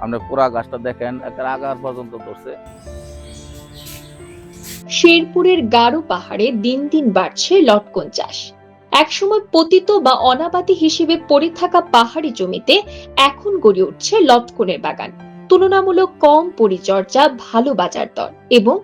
আপনি পুরা গাছটা দেখেন, একটা আগার পর্যন্ত ধরছে। শেরপুরের গারো পাহাড়ে দিন দিন বাড়ছে লটকন চাষ। একসময় পতিত বা অনাবাদি হিসেবে পড়ে থাকা পাহাড়ি জমিতে এখন গড়ে উঠছে লটকনের বাগান। তুলনামূলক কম পরিচর্যা, ভালো বাজার দর এবং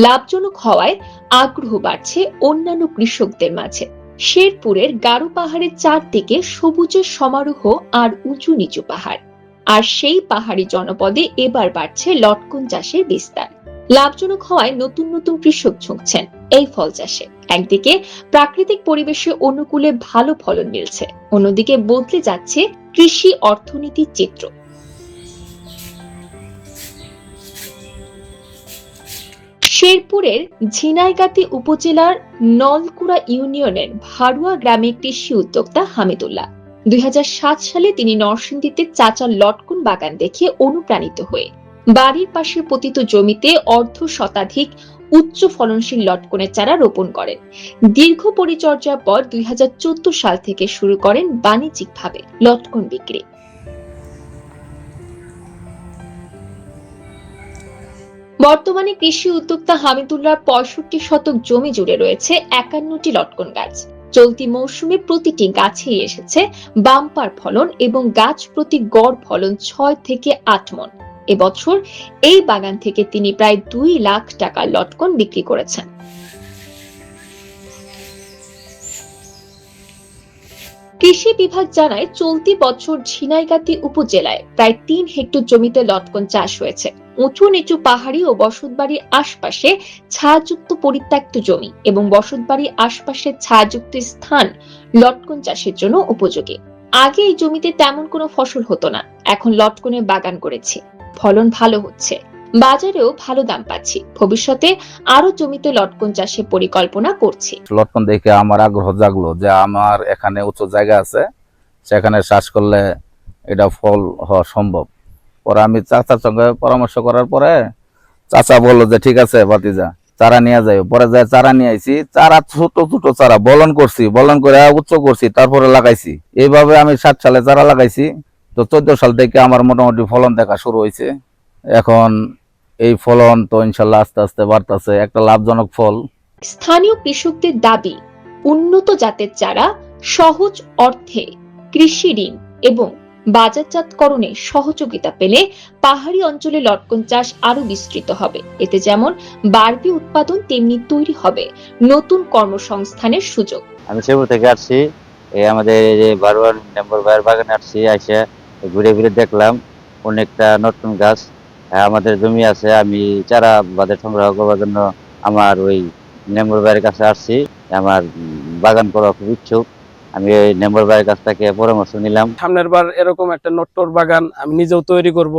লাভজনক হওয়ায় আগ্রহ বাড়ছে অন্যান্য কৃষকদের মাঝে। শেরপুরের গারো পাহাড়ের চারদিকে সবুজের সমারোহ আর উঁচু নিচু পাহাড়, আর সেই পাহাড়ি জনপদে এবার বাড়ছে লটকন চাষের বিস্তার। লাভজনক হওয়ায় নতুন নতুন কৃষক ঝুঁকছেন এই ফল চাষে। একদিকে প্রাকৃতিক পরিবেশে অনুকূলে ভালো ফলন মিলছে, অন্যদিকে বদলে যাচ্ছে কৃষি অর্থনীতির চিত্র। শেরপুরের ঝিনাইগাতি উপজেলার নলকুড়া ইউনিয়নের ভারুয়া গ্রামে কৃষি উদ্যোক্তা হামিদুল্লাহ। 2007 সালে তিনি নরসিংদীতে চাচার লটকন বাগান দেখে অনুপ্রাণিত হয়ে বাড়ির পাশে পতিত জমিতে অর্ধ শতাধিক উচ্চ ফলনশীল লটকনের চারা রোপণ করেন। দীর্ঘ পরিচর্যার পর 2014 সাল থেকে শুরু করেন বাণিজ্যিকভাবে লটকন বিক্রি। বর্তমানে কৃষি উদ্যোক্তা হামিদুল্লাহর 65 শতক জমি জুড়ে রয়েছে 51টি লটকন গাছ। চলতি মৌসুমে প্রতিটি গাছেই এসেছে বাম্পার ফলন এবং গাছ প্রতি গড় ফলন 6 থেকে 8 মণ। এবছর এই বাগান থেকে তিনি প্রায় 2 লাখ টাকার লটকন বিক্রি করেছেন। কৃষি বিভাগ জানায়, চলতি বছর ঝিনাইগাতি উপজেলায় প্রায় 3 হেক্টর জমিতে লটকন চাষ হয়েছে। উঁচু নিচু পাহাড়ি ও বসতবাড়ির আশপাশে ছায়াযুক্ত পরিত্যক্ত জমি এবং বসতবাড়ির আশপাশে ছায়াযুক্ত স্থান লটকন চাষের জন্য উপযোগী। আগে এই জমিতে তেমন কোনো ফসল হতো না, এখন লটকনের বাগান করেছি, ফলন ভালো হচ্ছে, বাজারেও ভালো দাম পাচ্ছি। ভবিষ্যতে আরো জমিতে লটকন চাষের পরিকল্পনা করছি। লটকন দেখে আমার আগ্রহ জাগলো যে আমার এখানে উঁচু জায়গা আছে, সেখানে চাষ করলে এটা ফল হওয়া সম্ভব। পরে আমি চাচার সঙ্গে পরামর্শ করার পরে চাচা বললো যে ঠিক আছে ভাতিজা, চারা নিয়ে যাই। পরে যায় চারা নিয়ে আইছি, চারা ছোট ছোট চারা বলন করছি, বলন করে উচ্চ করছি, তারপরে লাগাইছি। এইভাবে আমি 7 সালে চারা লাগাইছি। তো 14 সাল থেকে আমার মোটামুটি ফলন দেখা শুরু হয়েছে। এখন এই ফলন তো ইনশাল্লাহ আস্তে আস্তে বাড়তেছে, একটা লাভজনক ফল। স্থানীয় কৃষকদের দাবি, উন্নত জাতের চারা, সহজ অর্থে কৃষি ঋণ এবং বাজারজাতকরণে সহযোগিতা পেলে পাহাড়ি অঞ্চলে লটকন চাষ আরো বিস্তৃত হবে। এতে যেমন বাড়বে উৎপাদন, তেমনি তৈরি হবে নতুন কর্মসংস্থানের সুযোগ। আমি শেরপুর থেকে আসছি, আমাদের এই যে বারোয়ান নম্বর ভাইয়ের বাগানে আসছি, এসে ঘুরে ঘুরে দেখলাম অনেকটা নতুন গাছ। আমাদের জমি আছে, আমি চারা বাজার সংগ্রহ করবার জন্য আমার ওই নম্বর ভাইয়ের কাছে আসছি। আমার বাগান করা খুব ইচ্ছুক। আমি ওই নম্বর ভাইয়ের কাছ থেকে পরামর্শ নিলাম। সামনের বার এরকম একটা নট্টর বাগান আমি নিজেও তৈরি করব,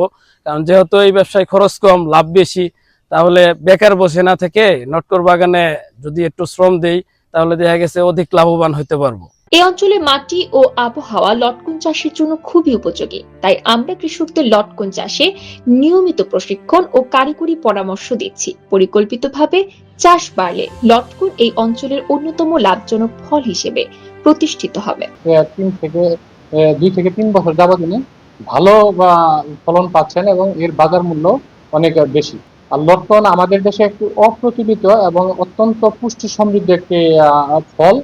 কারণ যেহেতু এই ব্যবসায় খরচ কম, লাভ বেশি, তাহলে বেকার বসে না থেকে নট্টর বাগানে যদি একটু শ্রম দেই, তাহলে দেখা গেছে অধিক লাভবান হতে পারবো। এই অঞ্চলে মাটি ও আবহাওয়া লটকন চাষের জন্য খুবই উপযোগী। তাই আমরা কৃষকদের লটকন চাষে নিয়মিত প্রশিক্ষণ ও কারিগরি পরামর্শ দিচ্ছি। পরিকল্পিতভাবে চাষ বাড়লে লটকন এই অঞ্চলের অন্যতম লাভজনক ফল হিসেবে প্রতিষ্ঠিত হবে। 2 থেকে 3 বছর যাবত তিনি ভালো ফলন পাচ্ছেন এবং এর বাজার মূল্য অনেক বেশি। আর লটকন আমাদের দেশে একটি অপ্রচলিত এবং অত্যন্ত পুষ্টি সমৃদ্ধ একটি ফল।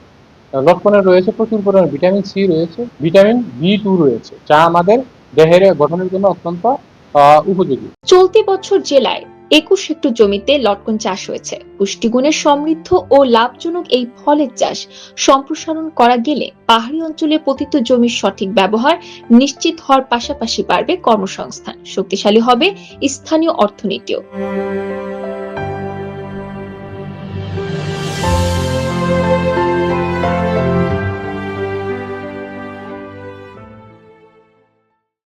লটকনে রয়েছে প্রচুর পরিমাণে ভিটামিন সি রয়েছে, ভিটামিন B2 রয়েছে, যা আমাদের দেহের গঠনের জন্য অত্যন্ত উপযোগী। চলতি বছর জেলায় 21 হেক্টর জমিতে লটকন চাষ হয়েছে। পুষ্টিগুণে সমৃদ্ধ ও লাভজনক এই ফলের চাষ সম্প্রসারণ করা গেলে পাহাড়ি অঞ্চলে পতিত জমির সঠিক ব্যবহার নিশ্চিত হওয়ার পাশাপাশি বাড়বে কর্মসংস্থান, শক্তিশালী হবে স্থানীয় অর্থনীতিও।